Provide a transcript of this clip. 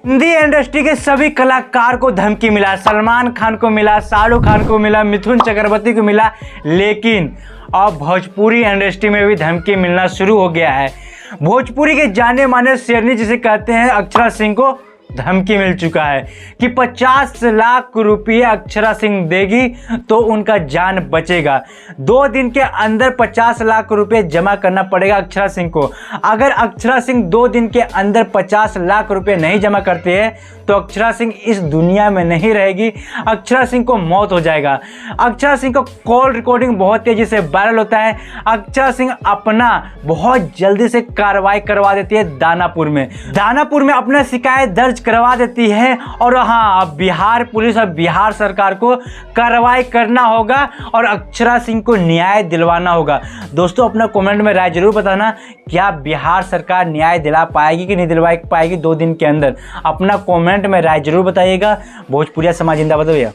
Hindi industry के सभी कलाकार को धमकी मिला, सलमान खान को मिला, शाहरुख खान को मिला, मिथुन चक्रवर्ती को मिला, लेकिन अब भोजपुरी इंडस्ट्री में भी धमकी मिलना शुरू हो गया है। भोजपुरी के जाने माने शेरनी जिसे कहते हैं अक्षरा सिंह को धमकी मिल चुका है कि 50 लाख रुपये अक्षरा सिंह देगी तो उनका जान बचेगा। 2 दिन के अंदर 50 लाख रुपये जमा करना पड़ेगा अक्षरा सिंह को। अगर अक्षरा सिंह 2 दिन के अंदर 50 लाख रुपये नहीं जमा करते हैं तो अक्षरा सिंह इस दुनिया में नहीं रहेगी, अक्षरा सिंह को मौत हो जाएगा। अक्षरा सिंह का कॉल रिकॉर्डिंग बहुत तेजी से वायरल होता है। अक्षरा सिंह अपना बहुत जल्दी से कार्रवाई करवा देती है दानापुर में अपना शिकायत दर्ज करवा देती है। और हाँ, अब बिहार पुलिस और बिहार सरकार को कार्रवाई करना होगा और अक्षरा सिंह को न्याय दिलवाना होगा। दोस्तों, अपना कमेंट में राय जरूर बताना, क्या बिहार सरकार न्याय दिला पाएगी कि नहीं दिलवा पाएगी 2 दिन के अंदर। अपना कमेंट में राय जरूर बताइएगा। भोजपुरिया समाज जिंदाबाद भैया।